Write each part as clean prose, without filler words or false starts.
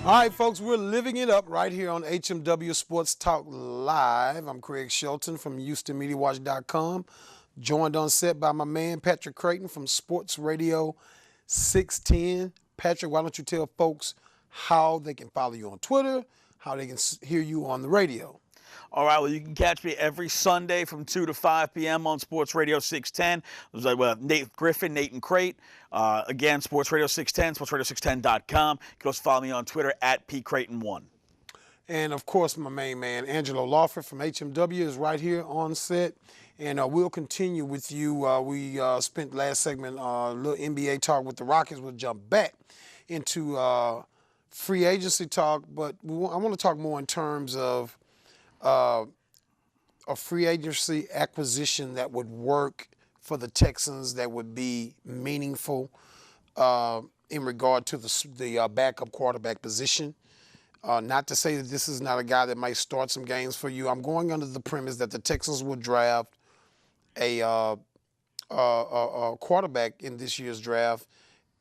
All right, folks, we're living it up right here on HMW Sports Talk Live. I'm Craig Shelton from HoustonMediaWatch.com, joined on set by my man Patrick Creighton from Sports Radio 610. Patrick, why don't you tell folks how they can follow you on Twitter, how they can hear you on the radio? All right, well, you can catch me every Sunday from 2 to 5 p.m. on Sports Radio 610. It was like Nate Griffin, Nate and Crate. Again, Sports Radio 610, sportsradio610.com. You can also follow me on Twitter at PCreighton1. And, of course, my main man, Angelo Lawford from HMW is right here on set. And we'll continue with you. We spent last segment a little NBA talk with the Rockets. We'll jump back into free agency talk. But I want to talk more in terms of a free agency acquisition that would work for the Texans, that would be meaningful in regard to the backup quarterback position. Not to say that this is not a guy that might start some games for you. I'm going under the premise that the Texans will draft a quarterback in this year's draft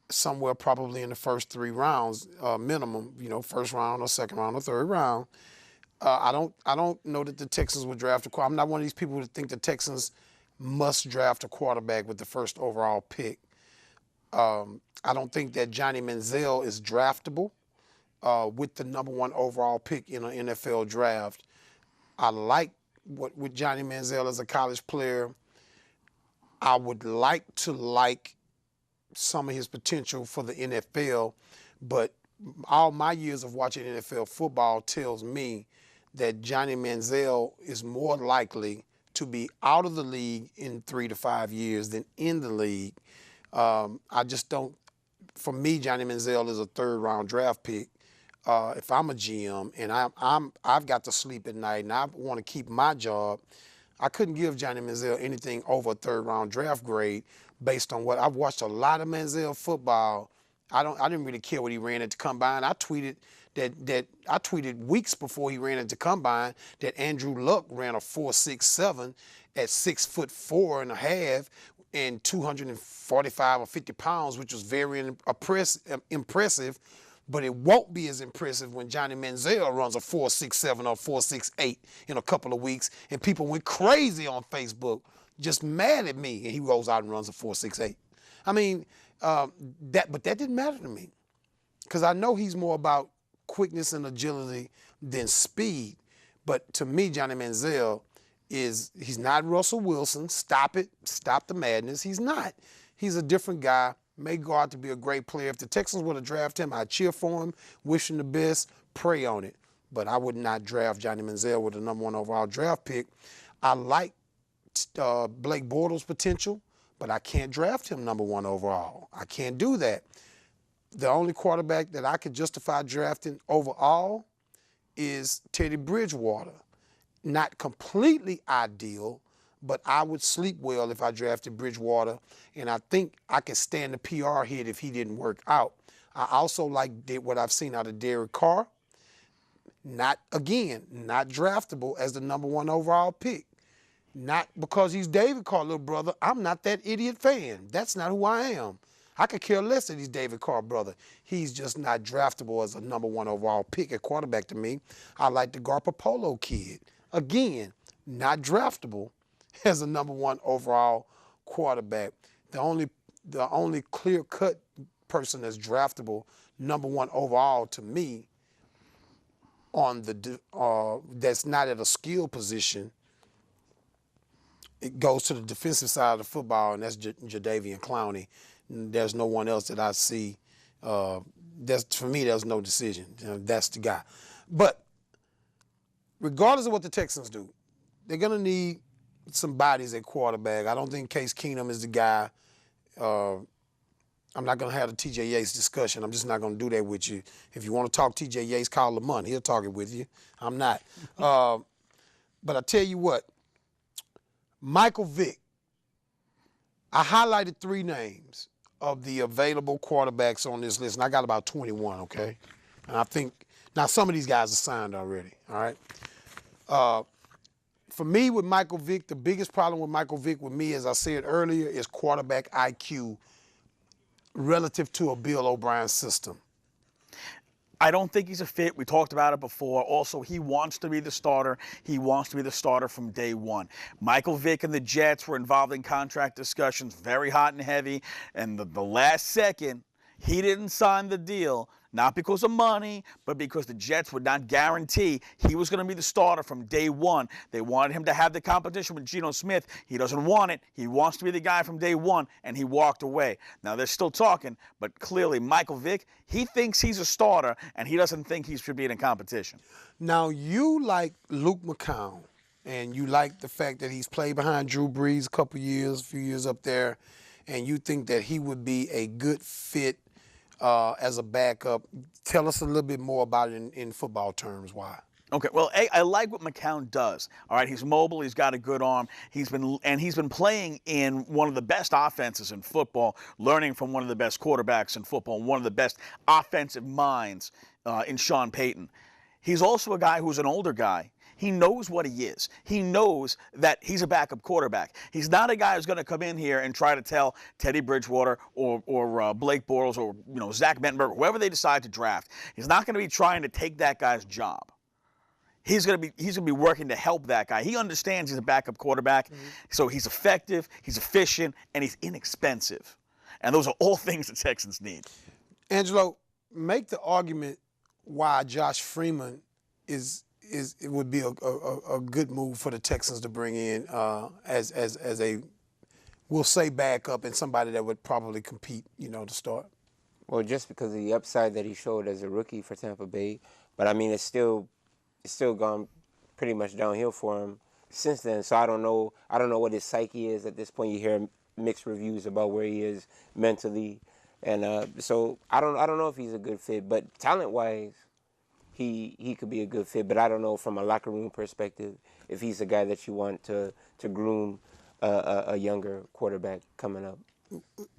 somewhere probably in the first 3 rounds minimum, first round or second round or third round. I don't know that the Texans would draft a quarterback. I'm not one of these people that think the Texans must draft a quarterback with the first overall pick. I don't think that Johnny Manziel is draftable with the number 1 overall pick in an NFL draft. I like what with Johnny Manziel as a college player. I would like to like some of his potential for the NFL, but all my years of watching NFL football tells me that Johnny Manziel is more likely to be out of the league in 3 to 5 years than in the league. I just don't. For me, Johnny Manziel is a 3rd-round draft pick. If I'm a GM and I've got to sleep at night and I want to keep my job, I couldn't give Johnny Manziel anything over a 3rd-round draft grade based on what I've watched a lot of Manziel football. I didn't really care what he ran at the combine. I tweeted I tweeted weeks before he ran at the combine that Andrew Luck ran a 4.67 at 6'4.5" and 245 or 50 pounds, which was very impressive. But it won't be as impressive when Johnny Manziel runs a 4.67 or 4.68 in a couple of weeks, and people went crazy on Facebook, just mad at me, and he rolls out and runs a 4.68. I mean, but that didn't matter to me, because I know he's more about quickness and agility than speed. But to me, Johnny Manziel he's not Russell Wilson. Stop it. Stop the madness. He's not. He's a different guy. May go out to be a great player. If the Texans were to draft him, I'd cheer for him, wish him the best, pray on it. But I would not draft Johnny Manziel with the number 1 overall draft pick. I like Blake Bortles' potential, but I can't draft him number 1 overall. I can't do that. The only quarterback that I could justify drafting overall is Teddy Bridgewater. Not completely ideal, but I would sleep well if I drafted Bridgewater, and I think I could stand the PR hit if he didn't work out. I also like what I've seen out of Derek Carr. Not draftable as the number 1 overall pick. Not because he's David Carr, little brother. I'm not that idiot fan. That's not who I am. I could care less that he's David Carr, brother. He's just not draftable as a number 1 overall pick at quarterback to me. I like the Garpapolo kid. Again, not draftable as a number 1 overall quarterback. The only clear-cut person that's draftable number 1 overall to me on that's not at a skill position, it goes to the defensive side of the football, and that's Jadeveon Clowney. There's no one else that I see. For me, there's no decision. That's the guy. But regardless of what the Texans do, they're going to need some bodies at quarterback. I don't think Case Keenum is the guy. I'm not going to have the T.J. Yates discussion. I'm just not going to do that with you. If you want to talk T.J. Yates, call Lamont. He'll talk it with you. I'm not. But I tell you what, Michael Vick, I highlighted 3 names of the available quarterbacks on this list, and I got about 21, okay? And I think, now some of these guys are signed already, all right? For me, with Michael Vick, the biggest problem with Michael Vick with me, as I said earlier, is quarterback IQ relative to a Bill O'Brien system. I don't think he's a fit. We talked about it before. Also, he wants to be the starter. He wants to be the starter from day one. Michael Vick and the Jets were involved in contract discussions, very hot and heavy. And the last second, he didn't sign the deal, not because of money, but because the Jets would not guarantee he was going to be the starter from day one. They wanted him to have the competition with Geno Smith. He doesn't want it. He wants to be the guy from day one, and he walked away. Now, they're still talking, but clearly Michael Vick, he thinks he's a starter, and he doesn't think he should be in a competition. Now, you like Luke McCown, and you like the fact that he's played behind Drew Brees a few years up there, and you think that he would be a good fit as a backup. Tell us a little bit more about it in football terms. Why? Okay, well, I like what McCown does. All right, he's mobile. He's got a good arm. He's been playing in one of the best offenses in football, learning from one of the best quarterbacks in football, one of the best offensive minds in Sean Payton. He's also a guy who's an older guy. He knows what he is. He knows that he's a backup quarterback. He's not a guy who's going to come in here and try to tell Teddy Bridgewater or Blake Bortles or Zach Mettenberg, whoever they decide to draft. He's not going to be trying to take that guy's job. He's going to be working to help that guy. He understands he's a backup quarterback, so he's effective, he's efficient, and he's inexpensive. And those are all things the Texans need. Angelo, make the argument why Josh Freeman it would be a good move for the Texans to bring in as a, we'll say, backup and somebody that would probably compete, to start. Well, just because of the upside that he showed as a rookie for Tampa Bay, but I mean it's still gone pretty much downhill for him since then. So I don't know what his psyche is at this point. You hear mixed reviews about where he is mentally, and so I don't know if he's a good fit, but talent-wise, he could be a good fit, but I don't know from a locker room perspective if he's the guy that you want to groom a younger quarterback coming up.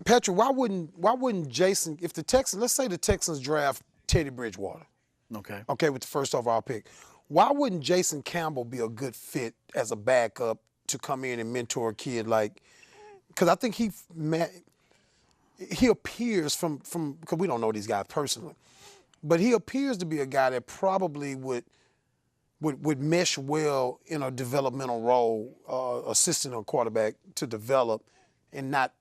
Patrick, why wouldn't Jason, if the Texans, let's say the Texans draft Teddy Bridgewater, okay, with the first overall pick, why wouldn't Jason Campbell be a good fit as a backup to come in and mentor a kid because I think he appears from because we don't know these guys personally, but he appears to be a guy that probably would mesh well in a developmental role, assisting a quarterback to develop and not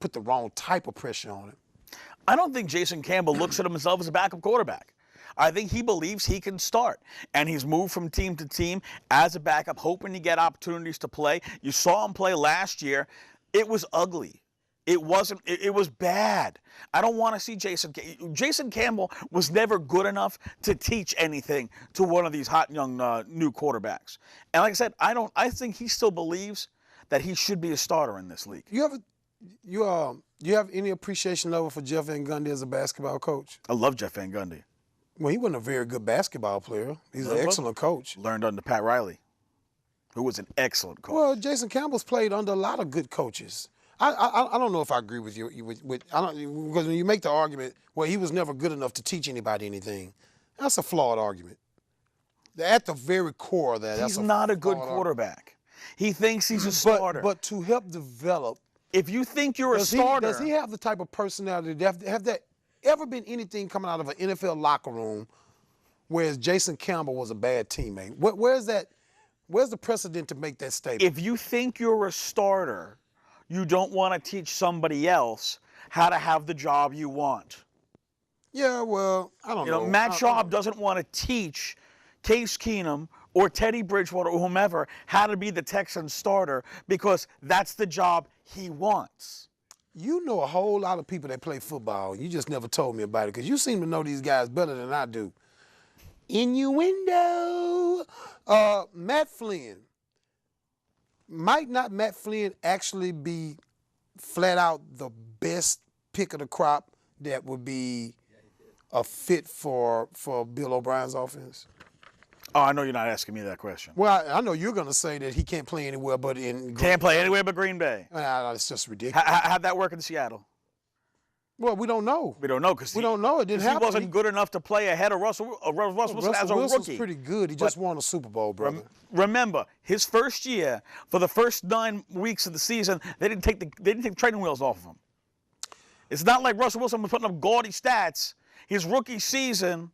put the wrong type of pressure on him. I don't think Jason Campbell looks at himself as a backup quarterback. I think he believes he can start, and he's moved from team to team as a backup, hoping to get opportunities to play. You saw him play last year. It was ugly. It was bad. I don't want to see Jason Campbell was never good enough to teach anything to one of these hot young new quarterbacks. And like I said, I think he still believes that he should be a starter in this league. You have any appreciation level for Jeff Van Gundy as a basketball coach? I love Jeff Van Gundy. Well, he wasn't a very good basketball player. He's an excellent coach. Learned under Pat Riley, who was an excellent coach. Well, Jason Campbell's played under a lot of good coaches. I don't know if I agree with you. Because when you make the argument, well, he was never good enough to teach anybody anything, that's a flawed argument. At the very core of that, he's not a good quarterback. He thinks he's a starter. But to help develop, if you think you're a starter, does he have the type of personality to have that? Ever been anything coming out of an NFL locker room whereas Jason Campbell was a bad teammate? Where's the precedent to make that statement? If you think you're a starter, you don't want to teach somebody else how to have the job you want. Yeah, well, I don't know. Matt Schaub doesn't want to teach Case Keenum or Teddy Bridgewater or whomever how to be the Texans starter because that's the job he wants. You know a whole lot of people that play football. You just never told me about it because you seem to know these guys better than I do. Innuendo. Matt Flynn. Might not Matt Flynn actually be flat out the best pick of the crop that would be a fit for Bill O'Brien's offense? Oh, I know you're not asking me that question. Well, I know you're going to say that he can't play anywhere but in Can't play anywhere but Green Bay. It's just ridiculous. How'd that work in Seattle? Well, we don't know. We don't know because we don't know. It didn't happen. He wasn't good enough to play ahead of Russell Wilson as a rookie. Wilson's pretty good. He just won a Super Bowl, brother. Remember, his first year, for the first 9 weeks of the season, they didn't take the training wheels off of him. It's not like Russell Wilson was putting up gaudy stats his rookie season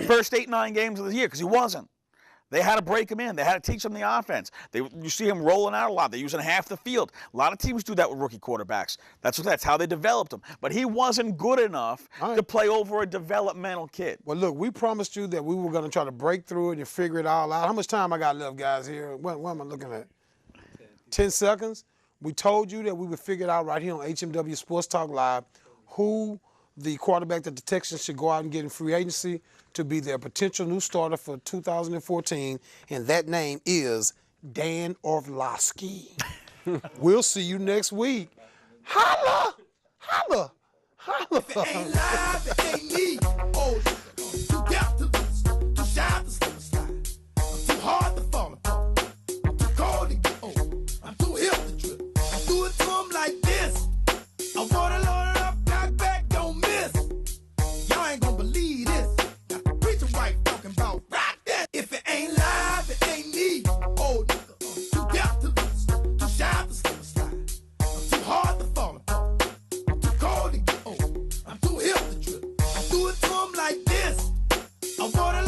first 8-9 games of the year because he wasn't. They had to break him in. They had to teach him the offense. You see him rolling out a lot. They're using half the field. A lot of teams do that with rookie quarterbacks. That's how they developed him. But he wasn't good enough to play over a developmental kid. Well, look, we promised you that we were going to try to break through it and figure it all out. How much time I got left, guys, here? What am I looking at? 10 seconds? We told you that we would figure it out right here on HMW Sports Talk Live who the quarterback that the Texans should go out and get in free agency to be their potential new starter for 2014, and that name is Dan Orlovsky. We'll see you next week. Holla! Holla! Holla! If it ain't live, it ain't me. Oh, too deaf to lose, too shy to slip slide. I'm too hard to fall apart. I'm too cold to get old. I'm too hip to trip. I do it to 'em like this. I wanna load it up, knock back, don't miss. Y'all ain't gonna believe this. Got the preacher wife talking about rock that. If it ain't live, it ain't me. Oh, nigga, too deaf to lose, too shy to slip slide. I'm too hard to fall apart. I'm too cold to get old. I'm too hip to trip. I do it to 'em like this. I wanna